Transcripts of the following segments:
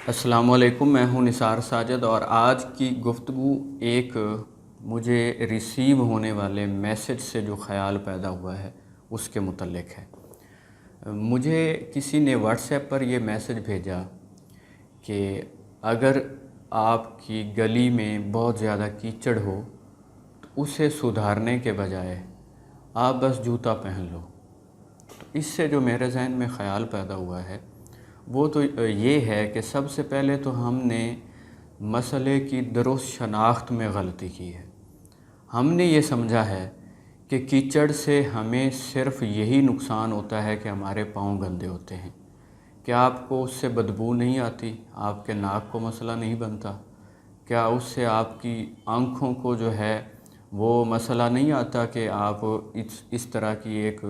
السلام علیکم، میں ہوں نثار ساجد اور آج کی گفتگو ایک مجھے ریسیو ہونے والے میسج سے جو خیال پیدا ہوا ہے اس کے متعلق ہے۔ مجھے کسی نے واٹس ایپ پر یہ میسج بھیجا کہ اگر آپ کی گلی میں بہت زیادہ کیچڑ ہو تو اسے سدھارنے کے بجائے آپ بس جوتا پہن لو۔ تو اس سے جو میرے ذہن میں خیال پیدا ہوا ہے وہ تو یہ ہے کہ سب سے پہلے تو ہم نے مسئلے کی درست شناخت میں غلطی کی ہے۔ ہم نے یہ سمجھا ہے کہ کیچڑ سے ہمیں صرف یہی نقصان ہوتا ہے کہ ہمارے پاؤں گندے ہوتے ہیں۔ کیا آپ کو اس سے بدبو نہیں آتی؟ آپ کے ناک کو مسئلہ نہیں بنتا؟ کیا اس سے آپ کی آنکھوں کو جو ہے وہ مسئلہ نہیں آتا کہ آپ اس طرح کی ایک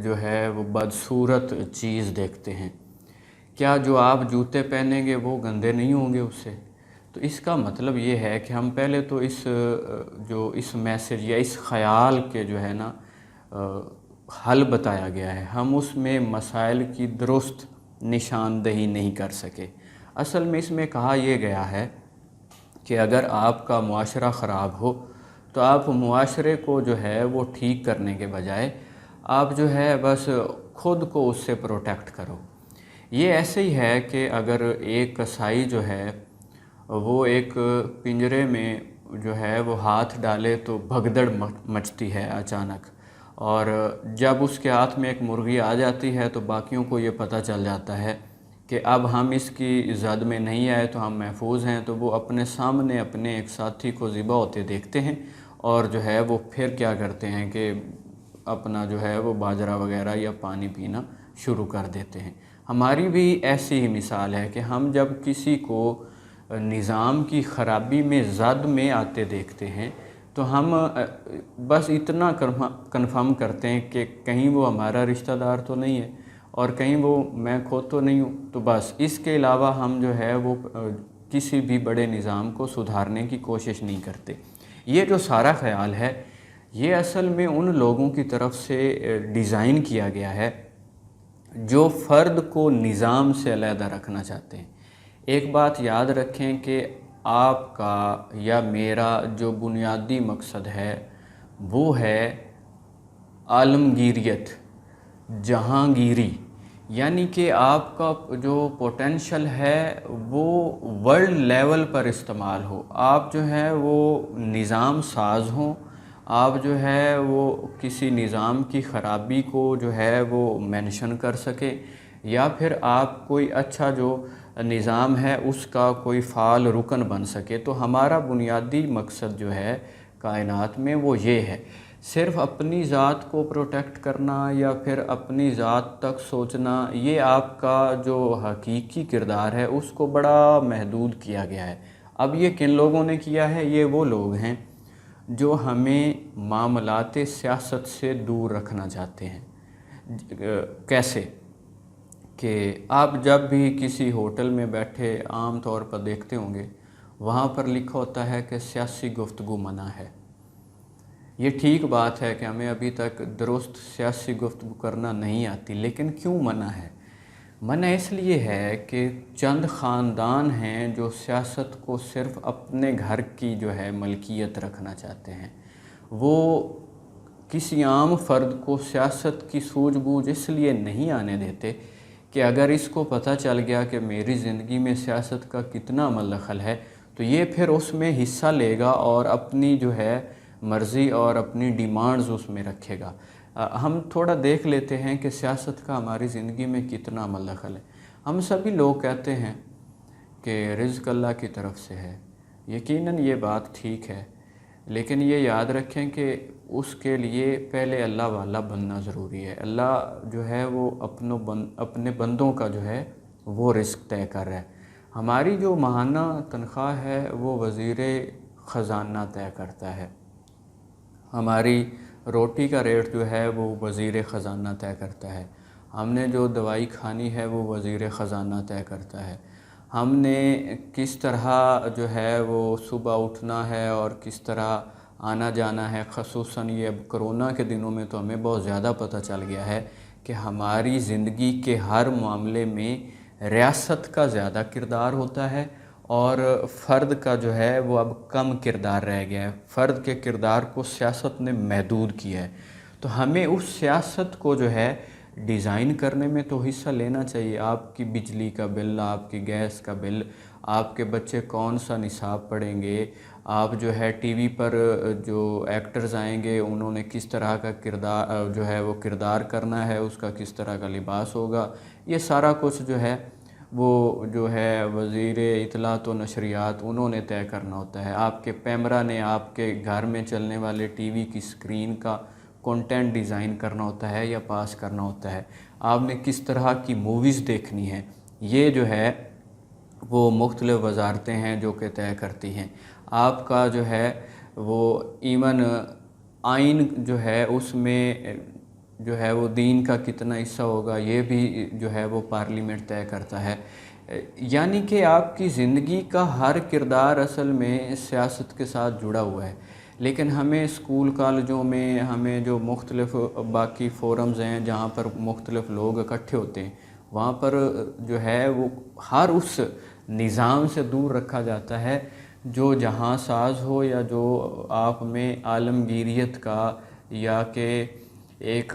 جو ہے وہ بدصورت چیز دیکھتے ہیں؟ کیا جو آپ جوتے پہنیں گے وہ گندے نہیں ہوں گے اس سے؟ تو اس کا مطلب یہ ہے کہ ہم پہلے تو اس میسج یا اس خیال کے جو ہے نا حل بتایا گیا ہے، ہم اس میں مسائل کی درست نشاندہی نہیں کر سکے۔ اصل میں اس میں کہا یہ گیا ہے کہ اگر آپ کا معاشرہ خراب ہو تو آپ معاشرے کو جو ہے وہ ٹھیک کرنے کے بجائے آپ جو ہے بس خود کو اس سے پروٹیکٹ کرو۔ یہ ایسے ہی ہے کہ اگر ایک کسائی جو ہے وہ ایک پنجرے میں جو ہے وہ ہاتھ ڈالے تو بھگدڑ مچتی ہے اچانک، اور جب اس کے ہاتھ میں ایک مرغی آ جاتی ہے تو باقیوں کو یہ پتہ چل جاتا ہے کہ اب ہم اس کی زد میں نہیں آئے تو ہم محفوظ ہیں، تو وہ اپنے سامنے اپنے ایک ساتھی کو ذبح ہوتے دیکھتے ہیں اور جو ہے وہ پھر کیا کرتے ہیں کہ اپنا جو ہے وہ باجرہ وغیرہ یا پانی پینا شروع کر دیتے ہیں۔ ہماری بھی ایسی ہی مثال ہے کہ ہم جب کسی کو نظام کی خرابی میں زد میں آتے دیکھتے ہیں تو ہم بس اتنا کنفرم کرتے ہیں کہ کہیں وہ ہمارا رشتہ دار تو نہیں ہے اور کہیں وہ میں خود تو نہیں ہوں، تو بس اس کے علاوہ ہم جو ہے وہ کسی بھی بڑے نظام کو سدھارنے کی کوشش نہیں کرتے۔ یہ جو سارا خیال ہے یہ اصل میں ان لوگوں کی طرف سے ڈیزائن کیا گیا ہے جو فرد کو نظام سے علیحدہ رکھنا چاہتے ہیں۔ ایک بات یاد رکھیں کہ آپ کا یا میرا جو بنیادی مقصد ہے وہ ہے عالمگیریت، جہانگیری، یعنی کہ آپ کا جو پوٹینشل ہے وہ ورلڈ لیول پر استعمال ہو۔ آپ جو ہے وہ نظام ساز ہوں، آپ جو ہے وہ کسی نظام کی خرابی کو جو ہے وہ مینشن کر سکے، یا پھر آپ کوئی اچھا جو نظام ہے اس کا کوئی فعال رکن بن سکے۔ تو ہمارا بنیادی مقصد جو ہے کائنات میں وہ یہ ہے۔ صرف اپنی ذات کو پروٹیکٹ کرنا یا پھر اپنی ذات تک سوچنا، یہ آپ کا جو حقیقی کردار ہے اس کو بڑا محدود کیا گیا ہے۔ اب یہ کن لوگوں نے کیا ہے؟ یہ وہ لوگ ہیں جو ہمیں معاملات سیاست سے دور رکھنا چاہتے ہیں۔ کیسے؟ کہ آپ جب بھی کسی ہوٹل میں بیٹھے عام طور پر دیکھتے ہوں گے وہاں پر لکھا ہوتا ہے کہ سیاسی گفتگو منع ہے۔ یہ ٹھیک بات ہے کہ ہمیں ابھی تک درست سیاسی گفتگو کرنا نہیں آتی، لیکن کیوں منع ہے؟ منع اس لیے ہے کہ چند خاندان ہیں جو سیاست کو صرف اپنے گھر کی جو ہے ملکیت رکھنا چاہتے ہیں۔ وہ کسی عام فرد کو سیاست کی سوجھ بوجھ اس لیے نہیں آنے دیتے کہ اگر اس کو پتہ چل گیا کہ میری زندگی میں سیاست کا کتنا عمل دخل ہے تو یہ پھر اس میں حصہ لے گا اور اپنی جو ہے مرضی اور اپنی ڈیمانڈز اس میں رکھے گا۔ ہم تھوڑا دیکھ لیتے ہیں کہ سیاست کا ہماری زندگی میں کتنا عمل دخل ہے۔ ہم سبھی لوگ کہتے ہیں کہ رزق اللہ کی طرف سے ہے، یقیناً یہ بات ٹھیک ہے، لیکن یہ یاد رکھیں کہ اس کے لیے پہلے اللہ والا بننا ضروری ہے۔ اللہ جو ہے وہ اپنے بندوں کا جو ہے وہ رزق طے کر رہا ہے۔ ہماری جو ماہانہ تنخواہ ہے وہ وزیر خزانہ طے کرتا ہے، ہماری روٹی کا ریٹ جو ہے وہ وزیر خزانہ طے کرتا ہے، ہم نے جو دوائی کھانی ہے وہ وزیر خزانہ طے کرتا ہے، ہم نے کس طرح جو ہے وہ صبح اٹھنا ہے اور کس طرح آنا جانا ہے۔ خصوصاً یہ اب کرونا کے دنوں میں تو ہمیں بہت زیادہ پتہ چل گیا ہے کہ ہماری زندگی کے ہر معاملے میں ریاست کا زیادہ کردار ہوتا ہے اور فرد کا جو ہے وہ اب کم کردار رہ گیا ہے۔ فرد کے کردار کو سیاست نے محدود کیا ہے، تو ہمیں اس سیاست کو جو ہے ڈیزائن کرنے میں تو حصہ لینا چاہیے۔ آپ کی بجلی کا بل، آپ کی گیس کا بل، آپ کے بچے کون سا نصاب پڑھیں گے، آپ جو ہے ٹی وی پر جو ایکٹرز آئیں گے انہوں نے کس طرح کا کردار جو ہے وہ کردار کرنا ہے، اس کا کس طرح کا لباس ہوگا، یہ سارا کچھ جو ہے وہ جو ہے وزیر اطلاعات و نشریات انہوں نے طے کرنا ہوتا ہے۔ آپ کے پیمرا نے آپ کے گھر میں چلنے والے ٹی وی کی اسکرین کا کنٹینٹ ڈیزائن کرنا ہوتا ہے یا پاس کرنا ہوتا ہے۔ آپ نے کس طرح کی موویز دیکھنی ہے، یہ جو ہے وہ مختلف وزارتیں ہیں جو کہ طے کرتی ہیں۔ آپ کا جو ہے وہ ایون آئین جو ہے اس میں جو ہے وہ دین کا کتنا حصہ ہوگا، یہ بھی جو ہے وہ پارلیمنٹ طے کرتا ہے۔ یعنی کہ آپ کی زندگی کا ہر کردار اصل میں سیاست کے ساتھ جڑا ہوا ہے، لیکن ہمیں اسکول کالجوں میں ہمیں جو مختلف باقی فورمز ہیں جہاں پر مختلف لوگ اکٹھے ہوتے ہیں، وہاں پر جو ہے وہ ہر اس نظام سے دور رکھا جاتا ہے جو جہاں ساز ہو یا جو آپ میں عالمگیریت کا یا کہ ایک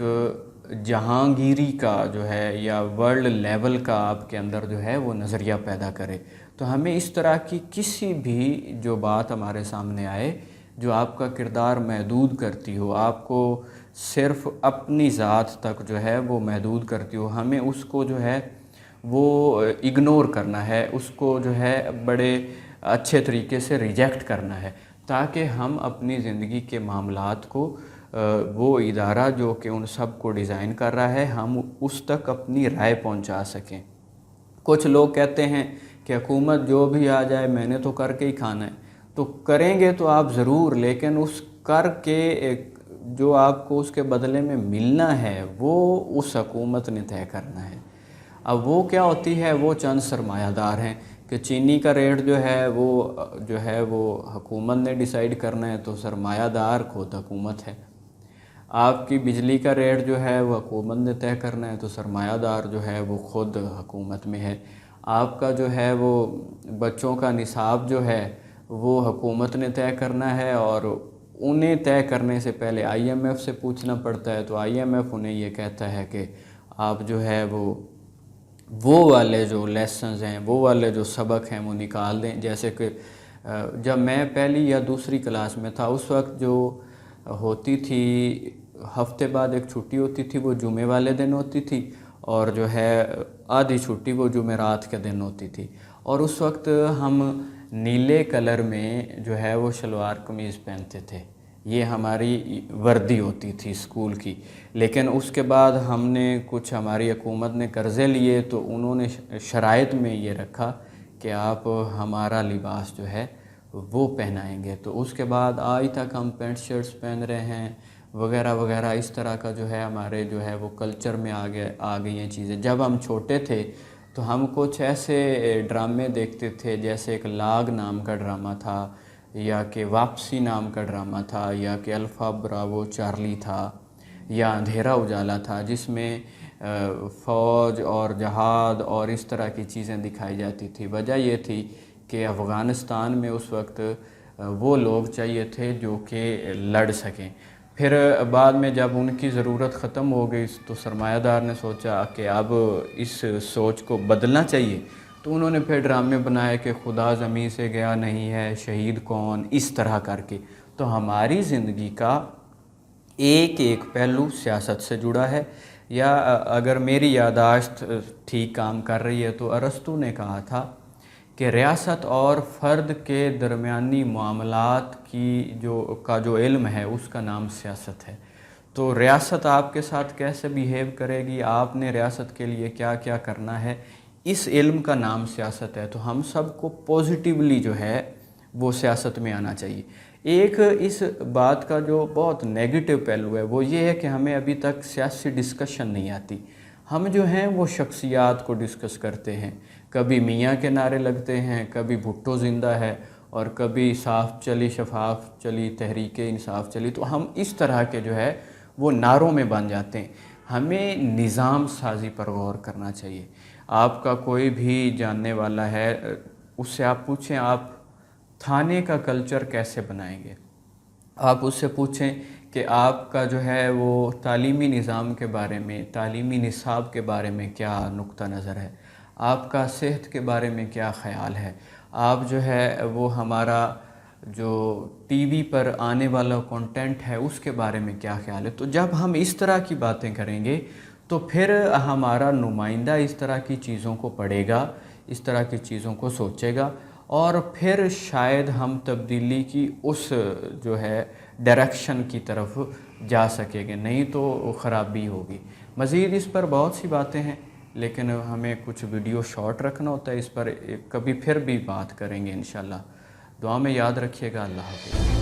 جہانگیری کا جو ہے یا ورلڈ لیول کا آپ کے اندر جو ہے وہ نظریہ پیدا کرے۔ تو ہمیں اس طرح کی کسی بھی جو بات ہمارے سامنے آئے جو آپ کا کردار محدود کرتی ہو، آپ کو صرف اپنی ذات تک جو ہے وہ محدود کرتی ہو، ہمیں اس کو جو ہے وہ اگنور کرنا ہے، اس کو جو ہے بڑے اچھے طریقے سے ریجیکٹ کرنا ہے، تاکہ ہم اپنی زندگی کے معاملات کو وہ ادارہ جو کہ ان سب کو ڈیزائن کر رہا ہے ہم اس تک اپنی رائے پہنچا سکیں۔ کچھ لوگ کہتے ہیں کہ حکومت جو بھی آ جائے میں نے تو کر کے ہی کھانا ہے، تو کریں گے تو آپ ضرور، لیکن اس کر کے جو آپ کو اس کے بدلے میں ملنا ہے وہ اس حکومت نے طے کرنا ہے۔ اب وہ کیا ہوتی ہے، وہ چند سرمایہ دار ہیں کہ چینی کا ریٹ جو ہے وہ حکومت نے ڈیسائیڈ کرنا ہے، تو سرمایہ دار خود حکومت ہے۔ آپ کی بجلی کا ریٹ جو ہے وہ حکومت نے طے کرنا ہے، تو سرمایہ دار جو ہے وہ خود حکومت میں ہے۔ آپ کا جو ہے وہ بچوں کا نصاب جو ہے وہ حکومت نے طے کرنا ہے، اور انہیں طے کرنے سے پہلے آئی ایم ایف سے پوچھنا پڑتا ہے، تو آئی ایم ایف انہیں یہ کہتا ہے کہ آپ جو ہے وہ والے جو لیسنز ہیں، وہ والے جو سبق ہیں وہ نکال دیں۔ جیسے کہ جب میں پہلی یا دوسری کلاس میں تھا اس وقت جو ہوتی تھی ہفتے بعد ایک چھٹی ہوتی تھی، وہ جمعے والے دن ہوتی تھی، اور جو ہے آدھی چھٹی وہ جمعرات کے دن ہوتی تھی، اور اس وقت ہم نیلے کلر میں جو ہے وہ شلوار قمیض پہنتے تھے، یہ ہماری وردی ہوتی تھی اسکول کی۔ لیکن اس کے بعد ہم نے کچھ ہماری حکومت نے قرضے لیے تو انہوں نے شرائط میں یہ رکھا کہ آپ ہمارا لباس جو ہے وہ پہنائیں گے، تو اس کے بعد آج تک ہم پینٹ شرٹس پہن رہے ہیں وغیرہ وغیرہ۔ اس طرح کا جو ہے ہمارے جو ہے وہ کلچر میں آ گئی ہیں چیزیں۔ جب ہم چھوٹے تھے تو ہم کچھ ایسے ڈرامے دیکھتے تھے، جیسے ایک لاگ نام کا ڈرامہ تھا، یا کہ واپسی نام کا ڈرامہ تھا، یا کہ الفا براوو چارلی تھا، یا اندھیرا اجالا تھا، جس میں فوج اور جہاد اور اس طرح کی چیزیں دکھائی جاتی تھی۔ وجہ یہ تھی کہ افغانستان میں اس وقت وہ لوگ چاہیے تھے جو کہ لڑ سکیں۔ پھر بعد میں جب ان کی ضرورت ختم ہو گئی تو سرمایہ دار نے سوچا کہ اب اس سوچ کو بدلنا چاہیے، تو انہوں نے پھر ڈرامے بنائے کہ خدا زمین سے گیا نہیں ہے، شہید کون، اس طرح کر کے۔ تو ہماری زندگی کا ایک ایک پہلو سیاست سے جڑا ہے۔ یا اگر میری یادداشت ٹھیک کام کر رہی ہے تو ارسطو نے کہا تھا کہ ریاست اور فرد کے درمیانی معاملات کی جو علم ہے اس کا نام سیاست ہے۔ تو ریاست آپ کے ساتھ کیسے بیہیو کرے گی، آپ نے ریاست کے لیے کیا کیا کرنا ہے، اس علم کا نام سیاست ہے۔ تو ہم سب کو پوزیٹیولی جو ہے وہ سیاست میں آنا چاہیے۔ ایک اس بات کا جو بہت نیگیٹو پہلو ہے وہ یہ ہے کہ ہمیں ابھی تک سیاسی ڈسکشن نہیں آتی۔ ہم جو ہیں وہ شخصیات کو ڈسکس کرتے ہیں، کبھی میاں کے نعرے لگتے ہیں، کبھی بھٹو زندہ ہے، اور کبھی صاف چلی شفاف چلی تحریک انصاف چلی، تو ہم اس طرح کے جو ہے وہ نعروں میں بن جاتے ہیں۔ ہمیں نظام سازی پر غور کرنا چاہیے۔ آپ کا کوئی بھی جاننے والا ہے اس سے آپ پوچھیں آپ تھانے کا کلچر کیسے بنائیں گے، آپ اس سے پوچھیں کہ آپ کا جو ہے وہ تعلیمی نظام کے بارے میں، تعلیمی نصاب کے بارے میں کیا نقطہ نظر ہے، آپ کا صحت کے بارے میں کیا خیال ہے، آپ جو ہے وہ ہمارا جو ٹی وی پر آنے والا کنٹینٹ ہے اس کے بارے میں کیا خیال ہے۔ تو جب ہم اس طرح کی باتیں کریں گے تو پھر ہمارا نمائندہ اس طرح کی چیزوں کو پڑھے گا، اس طرح کی چیزوں کو سوچے گا، اور پھر شاید ہم تبدیلی کی اس جو ہے ڈائریکشن کی طرف جا سکیں گے، نہیں تو خرابی ہوگی۔ مزید اس پر بہت سی باتیں ہیں لیکن ہمیں کچھ ویڈیو شارٹ رکھنا ہوتا ہے، اس پر کبھی پھر بھی بات کریں گے انشاءاللہ۔ دعا میں یاد رکھیے گا۔ اللہ حافظ۔